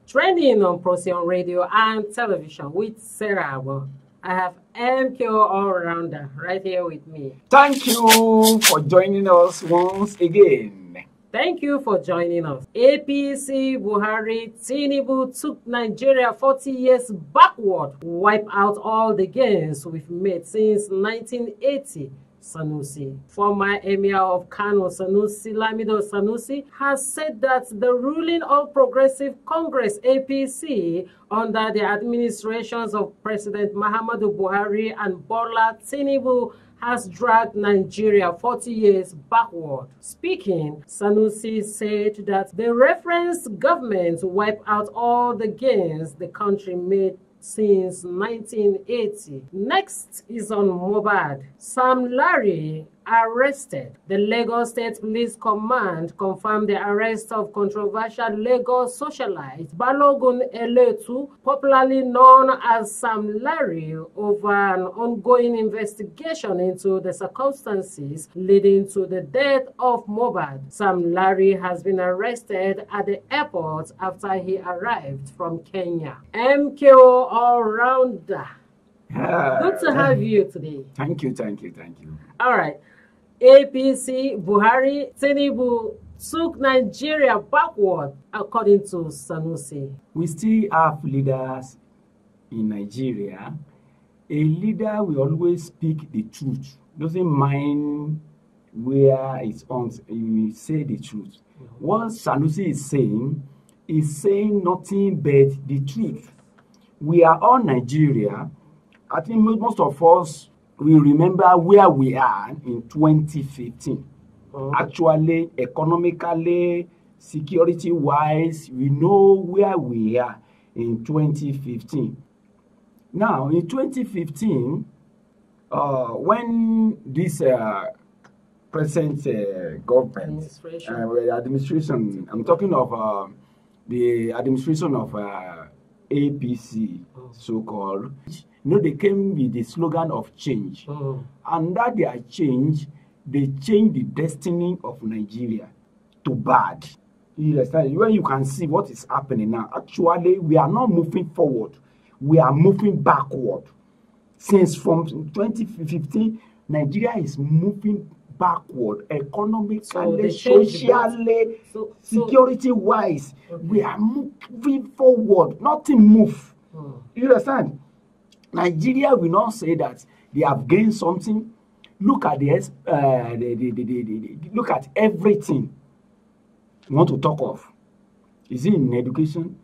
Trending on Procyon radio and television with Sarah. I have MKO all-rounder right here with me. Thank you for joining us once again. Thank you for joining us. APC Buhari Tinubu took Nigeria 40 years backward, wipe out all the gains we've made since 1980. Sanusi, former Emir of Kano Sanusi, Lamido Sanusi, has said that the ruling All Progressive Congress APC under the administrations of President Muhammadu Buhari and Bola Tinubu has dragged Nigeria 40 years backward. Speaking, Sanusi said that the reference government wiped out all the gains the country made since 1980. Next is on Mohbad. Sam Larry arrested. The Lagos State Police Command confirmed the arrest of controversial Lagos socialite Balogun Eletu, popularly known as Sam Larry, over an ongoing investigation into the circumstances leading to the death of Mohbad. Sam Larry has been arrested at the airport after he arrived from Kenya. MKO all-rounder. Good to have you today. Thank you. All right. APC Buhari Tinubu took Nigeria backward, according to Sanusi. We still have leaders in Nigeria. A leader will always speak the truth. Doesn't mind where it's on. He will say the truth. What Sanusi is saying nothing but the truth. We are all Nigeria. I think most of us we remember where we are in 2015. Actually, economically, security-wise, we know where we are in 2015. Now, in 2015, when this present government, administration, I'm talking of the administration of APC, so-called, they came with the slogan of change. And that their change, they changed the destiny of Nigeria to bad. You understand? When you can see what is happening now, actually, we are not moving forward. We are moving backward. Since from 2015, Nigeria is moving backward, economically, socially, security-wise. We are moving forward. Nothing move. You understand? Nigeria will not say that they have gained something. Look at look at everything you want to talk of. Is it in education?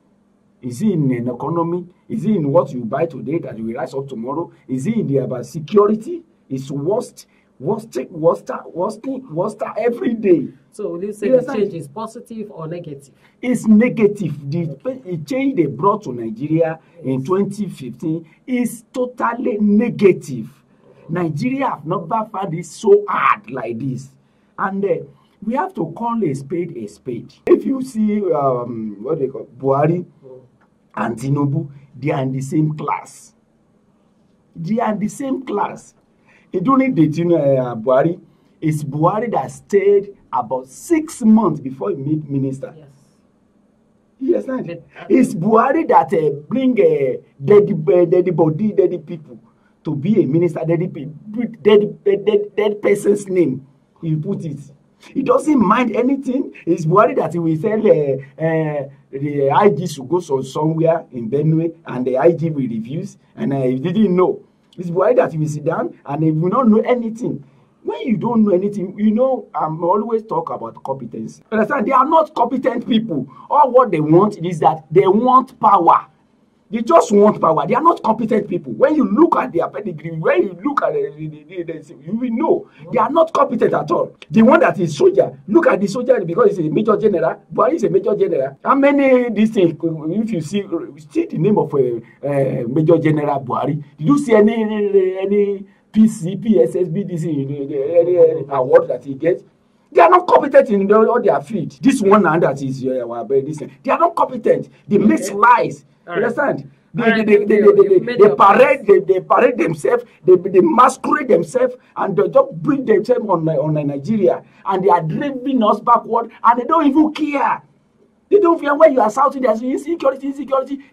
Is it in an economy? Is it in what you buy today that you will rise up tomorrow? Is it in the about security? It's worst every day. So will you say the change is positive or negative? It's negative. The change they brought to Nigeria in 2015 is totally negative. Nigeria have never found it so hard like this. And we have to call a spade a spade. If you see what they call Buhari and Tinubu, they are in the same class. During the Buhari, it's Buhari that stayed about 6 months before he made minister. Yes. It's Buhari that bring dead people to be a minister. Dead person's name. He put it. He doesn't mind anything. It's Buhari that he will tell the IG should go somewhere in Benue, and the IG will refuse, and he didn't know. It's Buhari that he will sit down and he will not know anything. When you don't know anything, I'm always talk about competence. Understand? They are not competent people. All what they want is that they want power. They just want power. They are not competent people. When you look at their pedigree, when you look at you will know they are not competent at all. The one that is soldier, look at the soldier because he's a major general. Buhari is a major general. How many these things? If you see the name of Major General Buhari, did you see any PCP, SSB, any award that he gets? They are not competent in all their field. This one and that is they are not competent. They make lies. Understand? They parade themselves, they masquerade themselves, and they just bring themselves on Nigeria, and they are driving us backward, and they don't even care. They don't fear when you are shouting there's insecurity,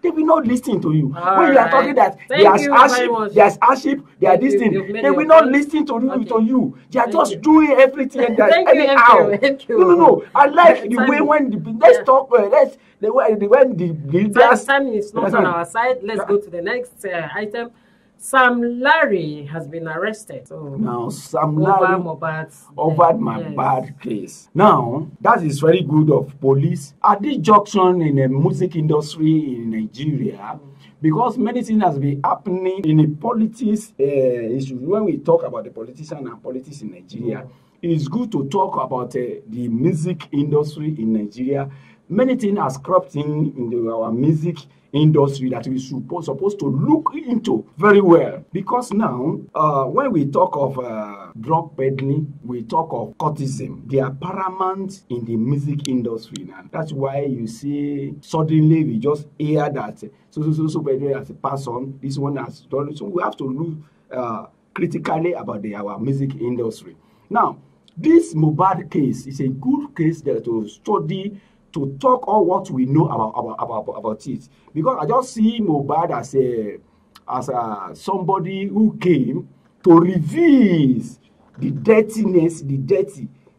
they will not listen to you. When you are talking that there's hardship, there are this thing, they will not listen to you. They are just doing everything and that anyhow. No. I like the way when let's talk. When the time is not on our side. Let's go to the next item. Sam Larry has been arrested. So now Sam Larry over Mohbad case. Now that is very good of police at this junction in the music industry in Nigeria, because many things has been happening in the politics issue. When we talk about the politician and politics in Nigeria, it's good to talk about the music industry in Nigeria. Many things has cropped into our music industry that we supposed to look into very well, because now when we talk of drug peddling, we talk of cultism. They are paramount in the music industry now. That's why you see suddenly we just hear that so peddler has passed on, this one has done. So we have to look critically about our music industry. Now this Mohbad case is a good case that to study, to talk all what we know about it, because I just see Mohbad as somebody who came to reveal the dirty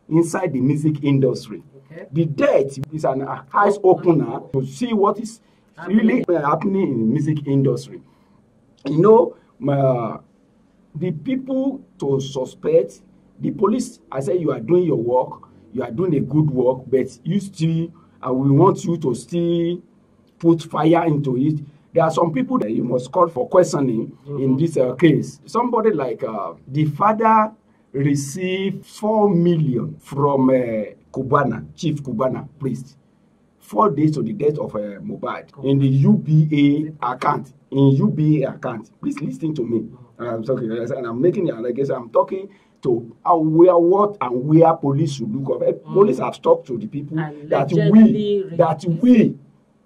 inside the music industry. Okay. The dirt is an eyes opener to see what is really happening in the music industry. You know, the people to suspect, the police, I say you are doing your work, you are doing a good work, but you still, we want you to still put fire into it. There are some people that you must call for questioning in this case. Somebody like the father received 4 million from Cubana, Chief Cubana priest, 4 days to the death of Mohbad in the UBA account. In UBA account, please listen to me. I'm talking, and I'm making an allegation. I'm talking to where police should look up. Police have talked to the people that we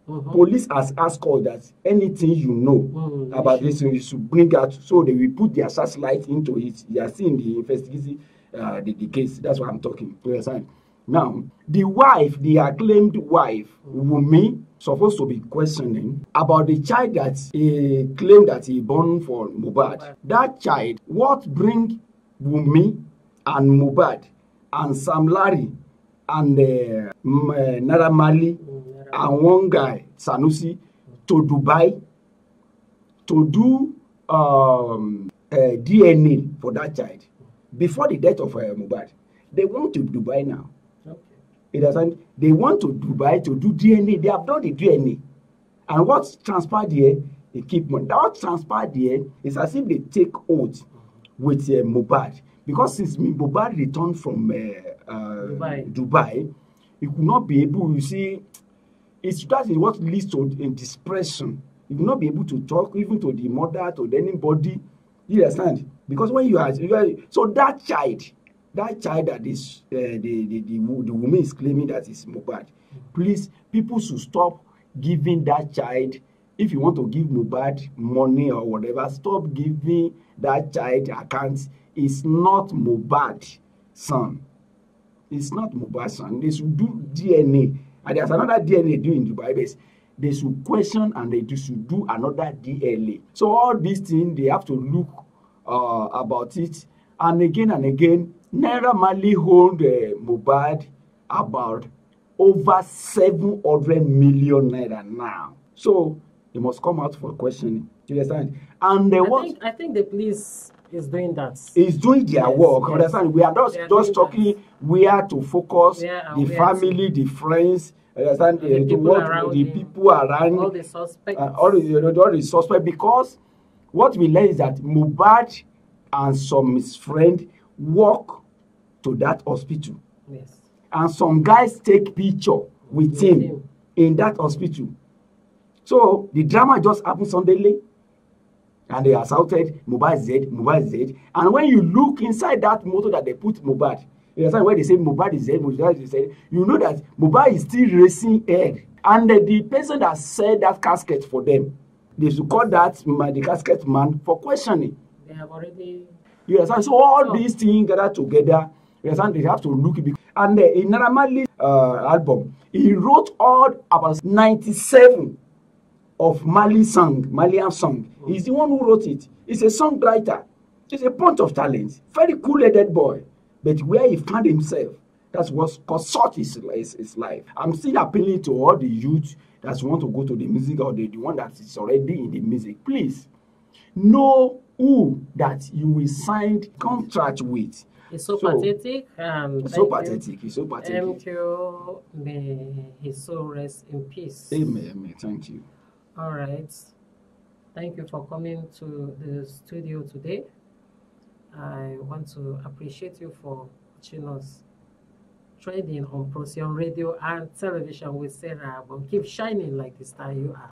police has asked us that anything you know about this you should bring out, so they will put their searchlight into it. They are seeing the investigation, the case. That's what I'm talking. You understand? Now, the wife, the acclaimed wife, Wunmi, supposed to be questioning about the child that he claimed that he born for Mohbad. That child, what bring Wunmi and Mohbad and Sam Larry and Naira Marley and one guy, Sanusi, to Dubai to do DNA for that child before the death of Mohbad? They want to Dubai now. It doesn't. They want to Dubai to do DNA. They have done the DNA, and what's transpired here? They keep money. What transpired here is as if they take oath with Mohbad, because since Mohbad returned from Dubai, he could not be able. You see, that is what leads to depression. He will not be able to talk even to the mother, to anybody. You understand? Because when you are so that child that is the woman is claiming that is Mohbad. Please, people should stop giving that child. If you want to give Mohbad money or whatever, stop giving that child accounts. It's not Mohbad's son. It's not Mohbad's son. They should do DNA. And there's another DNA doing in Dubai base. They should question and they should do another DNA. So all these things, they have to look about it. And again, Naira Marley hold Mohbad about over 700 million naira now. So they must come out for questioning. You understand? And I think the police is doing that. Is doing their work. Yes. Understand? We are just talking where to focus, the family, the friends. Understand? The people around, all the suspects, all the suspects. Because what we learn is that Mohbad and some his friend walk to that hospital. Yes. And some guys take picture with him in that hospital. So the drama just happened suddenly, and they assaulted Mohbad Z. And when you look inside that motor that they put Mohbad, you understand where they say Mohbad is Z, you know that Mohbad is still racing ahead. And the person that said that casket for them, they should call that the casket man for questioning. They have already. You understand? So all these things gathered together, you understand, they have to look. And in Naramali's album, he wrote all about 97 of Malian song. He's the one who wrote it. He's a songwriter. He's a bunch of talent. Very cool-headed boy. But where he found himself, that's what caused such his life. I'm still appealing to all the youth that want to go to the music, or the one that is already in the music. Please, know who that you will sign contract with. It's so pathetic. It's so pathetic. It's so pathetic. MQ, may his soul rest in peace. Amen. Thank you. All right. Thank you for coming to the studio today. I want to appreciate you for watching us trading on Procyon Radio and television with Sarah. But keep shining like the star you are.